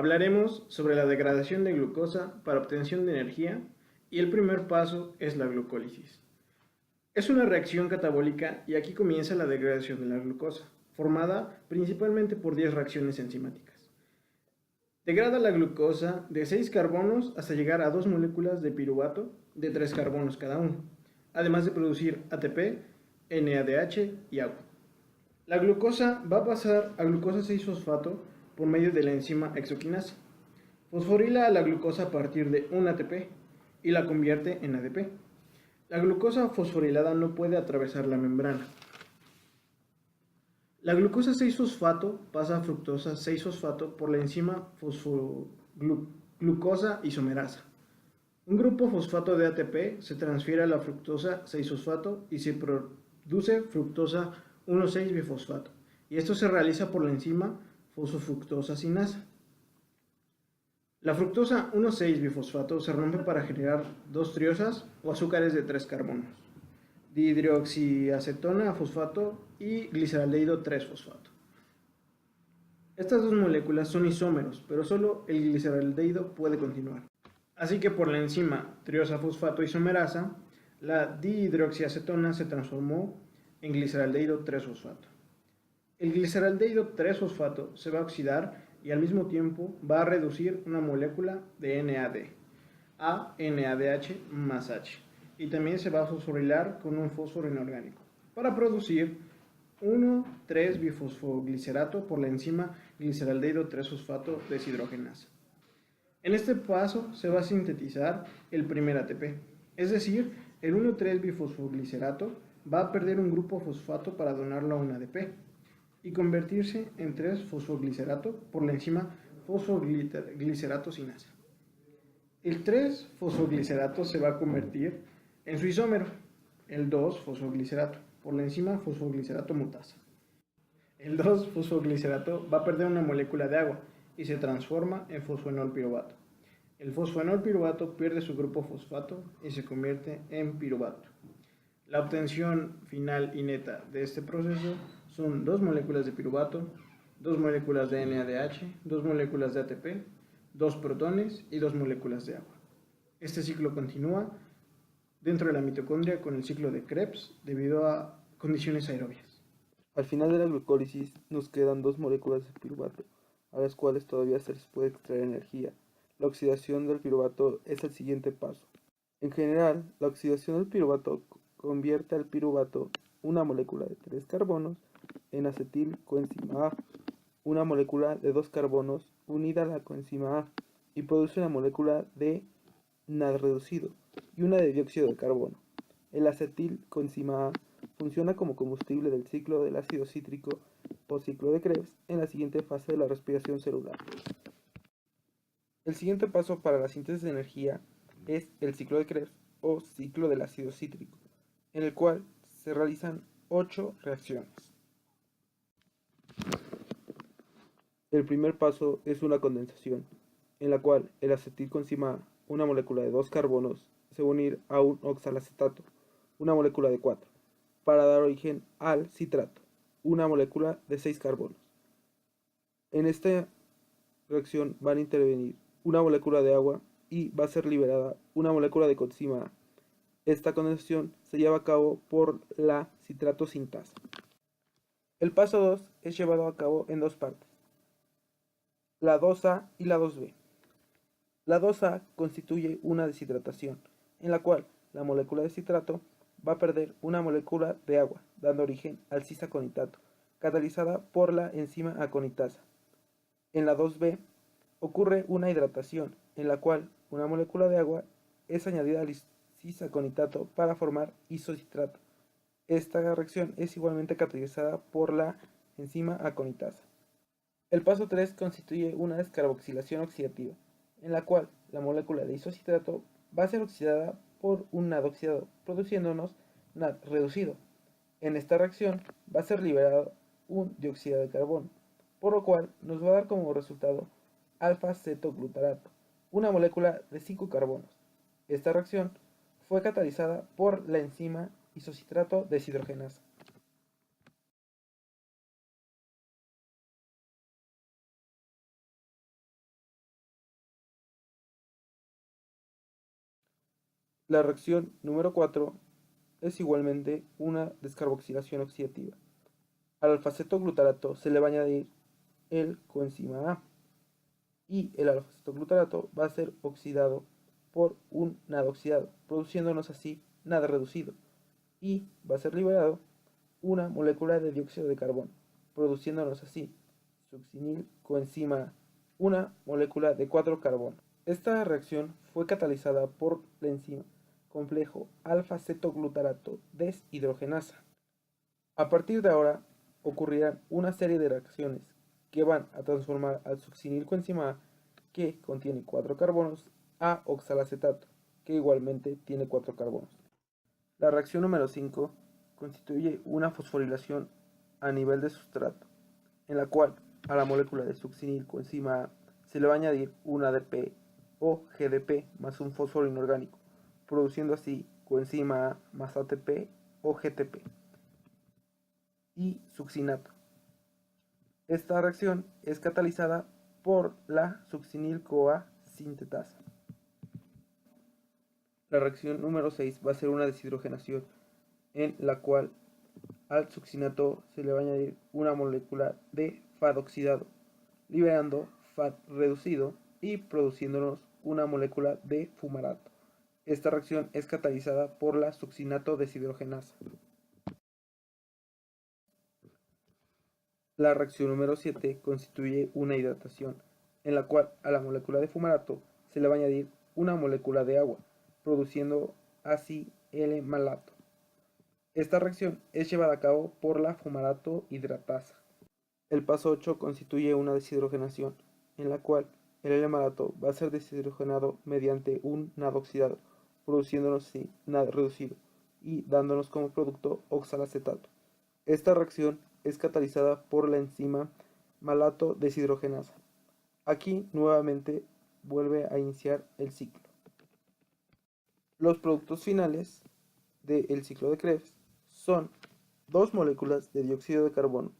Hablaremos sobre la degradación de glucosa para obtención de energía y el primer paso es la glucólisis. Es una reacción catabólica y aquí comienza la degradación de la glucosa, formada principalmente por 10 reacciones enzimáticas. Degrada la glucosa de 6 carbonos hasta llegar a 2 moléculas de piruvato de 3 carbonos cada uno, además de producir ATP, NADH y agua. La glucosa va a pasar a glucosa 6-fosfato por medio de la enzima hexoquinasa. Fosforila la glucosa a partir de un ATP y la convierte en ADP. La glucosa fosforilada no puede atravesar la membrana. La glucosa 6-fosfato pasa a fructosa 6-fosfato por la enzima glucosa isomerasa. Un grupo fosfato de ATP se transfiere a la fructosa 6-fosfato y se produce fructosa 1,6-bifosfato, y esto se realiza por la enzima fosfofructosa sinasa. La fructosa 1,6-bifosfato se rompe para generar dos triosas o azúcares de 3 carbonos, dihidroxiacetona fosfato y gliceraldehído 3-fosfato. Estas dos moléculas son isómeros, pero solo el gliceraldehído puede continuar. Así que por la enzima triosa fosfato isomerasa, la dihidroxiacetona se transformó en gliceraldehído 3-fosfato. El gliceraldehído 3-fosfato se va a oxidar y al mismo tiempo va a reducir una molécula de NAD a NADH más H, y también se va a fosforilar con un fósforo inorgánico para producir 1,3-bifosfoglicerato por la enzima gliceraldehído 3-fosfato deshidrogenasa. En este paso se va a sintetizar el primer ATP, es decir, el 1,3-bifosfoglicerato va a perder un grupo fosfato para donarlo a un ADP y convertirse en 3-fosfoglicerato por la enzima fosfoglicerato sinasa. El 3-fosfoglicerato se va a convertir en su isómero, el 2-fosfoglicerato, por la enzima fosfoglicerato mutasa. El 2-fosfoglicerato va a perder una molécula de agua y se transforma en fosfoenol piruvato. El fosfoenol piruvato pierde su grupo fosfato y se convierte en piruvato. La obtención final y neta de este proceso son 2 moléculas de piruvato, 2 moléculas de NADH, 2 moléculas de ATP, 2 protones y 2 moléculas de agua. Este ciclo continúa dentro de la mitocondria con el ciclo de Krebs debido a condiciones aerobias. Al final de la glucólisis nos quedan 2 moléculas de piruvato, a las cuales todavía se les puede extraer energía. La oxidación del piruvato es el siguiente paso. En general, la oxidación del piruvato convierte al piruvato, una molécula de 3 carbonos, en acetilcoenzima A, una molécula de 2 carbonos unida a la coenzima A, y produce una molécula de NAD reducido y una de dióxido de carbono. El acetilcoenzima A funciona como combustible del ciclo del ácido cítrico o ciclo de Krebs en la siguiente fase de la respiración celular. El siguiente paso para la síntesis de energía es el ciclo de Krebs o ciclo del ácido cítrico, en el cual se realizan 8 reacciones. El primer paso es una condensación, en la cual el acetilcoenzima A, una molécula de 2 carbonos, se va a unir a un oxalacetato, una molécula de 4, para dar origen al citrato, una molécula de 6 carbonos. En esta reacción van a intervenir una molécula de agua y va a ser liberada una molécula de coenzima A. Esta condensación se lleva a cabo por la citrato sintasa. El paso 2 es llevado a cabo en dos partes, la 2A y la 2B. La 2A constituye una deshidratación, en la cual la molécula de citrato va a perder una molécula de agua, dando origen al cisaconitato, catalizada por la enzima aconitasa. En la 2B ocurre una hidratación, en la cual una molécula de agua es añadida al cisaconitato para formar isocitrato. Esta reacción es igualmente catalizada por la enzima aconitasa. El paso 3 constituye una descarboxilación oxidativa, en la cual la molécula de isocitrato va a ser oxidada por un NAD oxidado, produciéndonos NAD reducido. En esta reacción va a ser liberado un dióxido de carbono, por lo cual nos va a dar como resultado alfa-cetoglutarato, una molécula de 5 carbonos. Esta reacción fue catalizada por la enzima isocitrato deshidrogenasa. La reacción número 4 es igualmente una descarboxilación oxidativa. Al alfa-cetoglutarato se le va a añadir el coenzima A y el alfa-cetoglutarato va a ser oxidado por un NAD oxidado, produciéndonos así NAD reducido, y va a ser liberado una molécula de dióxido de carbono, produciéndonos así succinil coenzima A, una molécula de 4 carbono. Esta reacción fue catalizada por la enzima complejo alfa-cetoglutarato deshidrogenasa. A partir de ahora ocurrirán una serie de reacciones que van a transformar al succinil coenzima A, que contiene 4 carbonos, a oxalacetato, que igualmente tiene 4 carbonos. La reacción número 5 constituye una fosforilación a nivel de sustrato, en la cual a la molécula de succinil coenzima A se le va a añadir un ADP o GDP más un fósforo inorgánico, produciendo así coenzima A más ATP o GTP y succinato. Esta reacción es catalizada por la succinil-CoA sintetasa. La reacción número 6 va a ser una deshidrogenación, en la cual al succinato se le va a añadir una molécula de FAD oxidado, liberando FAD reducido y produciéndonos una molécula de fumarato. Esta reacción es catalizada por la succinato deshidrogenasa. La reacción número 7 constituye una hidratación, en la cual a la molécula de fumarato se le va a añadir una molécula de agua, produciendo así L-malato. Esta reacción es llevada a cabo por la fumarato hidratasa. El paso 8 constituye una deshidrogenación, en la cual el L-malato va a ser deshidrogenado mediante un NAD oxidado, produciéndonos así NAD reducido y dándonos como producto oxalacetato. Esta reacción es catalizada por la enzima malato deshidrogenasa. Aquí nuevamente vuelve a iniciar el ciclo. Los productos finales del ciclo de Krebs son 2 moléculas de dióxido de carbono,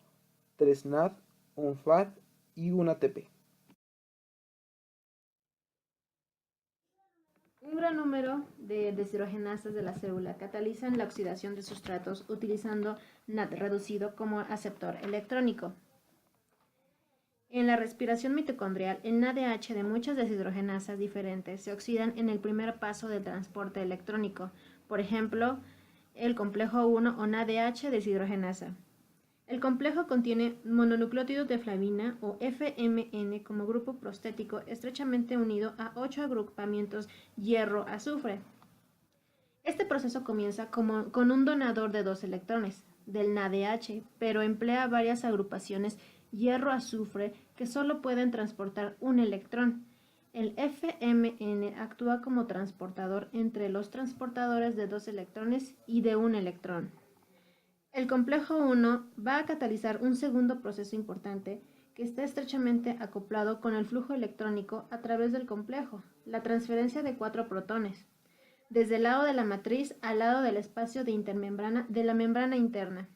3 NAD, un FAD y un ATP. Un gran número de deshidrogenasas de la célula catalizan la oxidación de sustratos utilizando NAD reducido como aceptor electrónico. En la respiración mitocondrial, el NADH de muchas deshidrogenasas diferentes se oxidan en el primer paso del transporte electrónico, por ejemplo, el complejo 1 o NADH deshidrogenasa. El complejo contiene mononucleótidos de flavina o FMN como grupo prostético estrechamente unido a 8 agrupamientos hierro-azufre. Este proceso comienza con un donador de 2 electrones del NADH, pero emplea varias agrupaciones hierro-azufre que solo pueden transportar un electrón. El FMN actúa como transportador entre los transportadores de 2 electrones y de un electrón. El complejo 1 va a catalizar un segundo proceso importante que está estrechamente acoplado con el flujo electrónico a través del complejo, la transferencia de 4 protones, desde el lado de la matriz al lado del espacio de intermembrana de la membrana interna.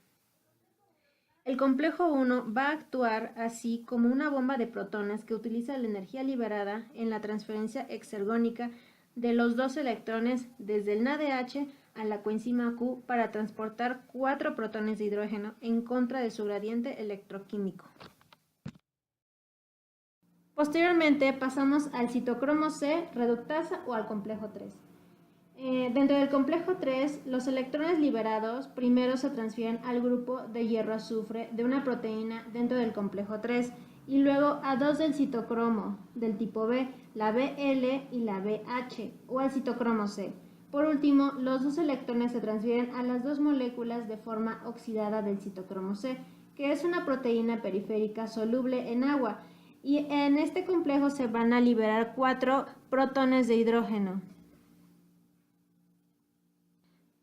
El complejo 1 va a actuar así como una bomba de protones que utiliza la energía liberada en la transferencia exergónica de los 2 electrones desde el NADH a la coenzima Q para transportar 4 protones de hidrógeno en contra de su gradiente electroquímico. Posteriormente pasamos al citocromo C reductasa o al complejo 3. Dentro del complejo 3, los electrones liberados primero se transfieren al grupo de hierro-azufre de una proteína dentro del complejo 3 y luego a 2 del citocromo del tipo B, la BL y la BH, o al citocromo C. Por último, los 2 electrones se transfieren a las 2 moléculas de forma oxidada del citocromo C, que es una proteína periférica soluble en agua, y en este complejo se van a liberar 4 protones de hidrógeno.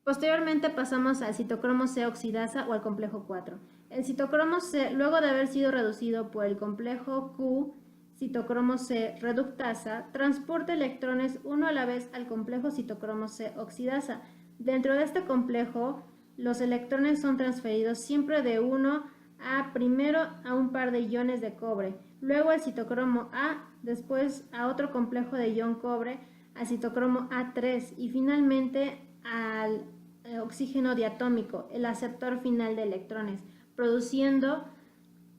Posteriormente pasamos al citocromo C oxidasa o al complejo 4. El citocromo C, luego de haber sido reducido por el complejo Q, citocromo C reductasa, transporta electrones uno a la vez al complejo citocromo C oxidasa. Dentro de este complejo, los electrones son transferidos siempre de uno a primero a un par de iones de cobre, luego al citocromo A, después a otro complejo de ion cobre, al citocromo A3 y finalmente al oxígeno diatómico, el aceptor final de electrones, produciendo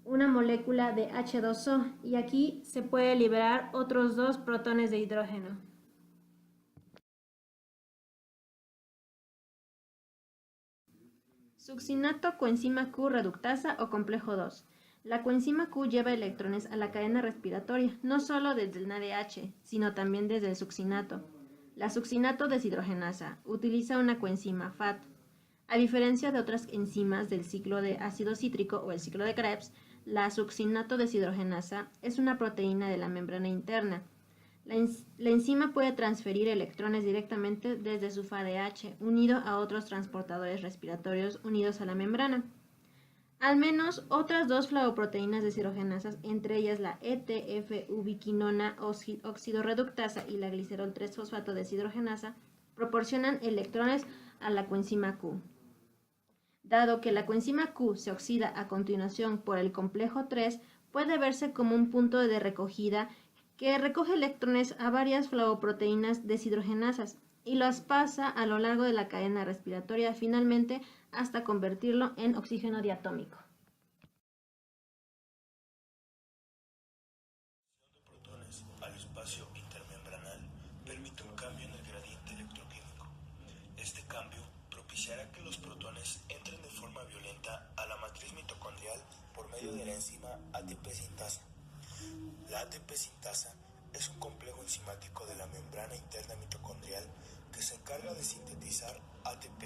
una molécula de H2O, y aquí se puede liberar otros 2 protones de hidrógeno. Succinato coenzima Q reductasa o complejo 2. La coenzima Q lleva electrones a la cadena respiratoria, no solo desde el NADH, sino también desde el succinato. La succinato deshidrogenasa utiliza una coenzima FAT. A diferencia de otras enzimas del ciclo de ácido cítrico o el ciclo de Krebs, la succinato deshidrogenasa es una proteína de la membrana interna. La enzima puede transferir electrones directamente desde su FADH unido a otros transportadores respiratorios unidos a la membrana. Al menos otras 2 flavoproteínas deshidrogenasas, entre ellas la ETF-ubiquinona oxidorreductasa y la glicerol 3-fosfato deshidrogenasa, proporcionan electrones a la coenzima Q. Dado que la coenzima Q se oxida a continuación por el complejo 3, puede verse como un punto de recogida que recoge electrones a varias flavoproteínas deshidrogenasas y los pasa a lo largo de la cadena respiratoria finalmente hasta convertirlo en oxígeno diatómico. De protones al espacio intermembranal permite un cambio en el gradiente electroquímico. Este cambio propiciará que los protones entren de forma violenta a la matriz mitocondrial por medio de la enzima ATP sintasa. La ATP sintasa es un complejo enzimático de la membrana interna mitocondrial que se encarga de sintetizar ATP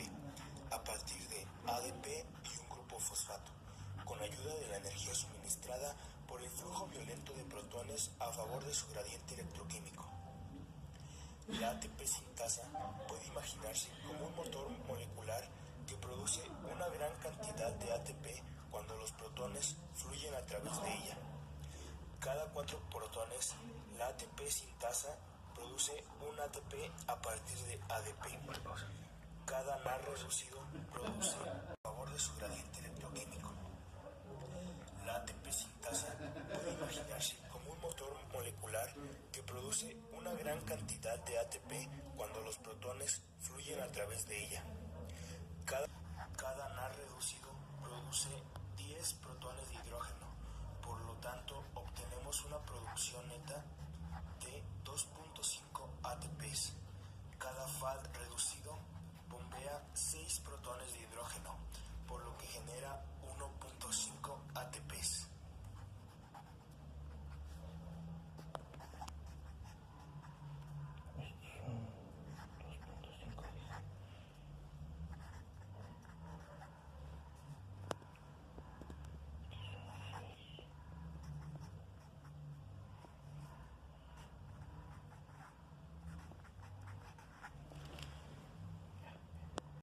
a partir de ADP y un grupo fosfato, con ayuda de la energía suministrada por el flujo violento de protones a favor de su gradiente electroquímico. La ATP sintasa puede imaginarse como un motor molecular que produce una gran cantidad de ATP cuando los protones fluyen a través de ella. Cada 4 protones, la ATP sintasa produce un ATP a partir de ADP. Cada NAR reducido produce a favor de su gradiente electroquímico. La ATP sintasa puede imaginarse como un motor molecular que produce una gran cantidad de ATP cuando los protones fluyen a través de ella. Cada NAR reducido produce 10 protones de hidrógeno, por lo tanto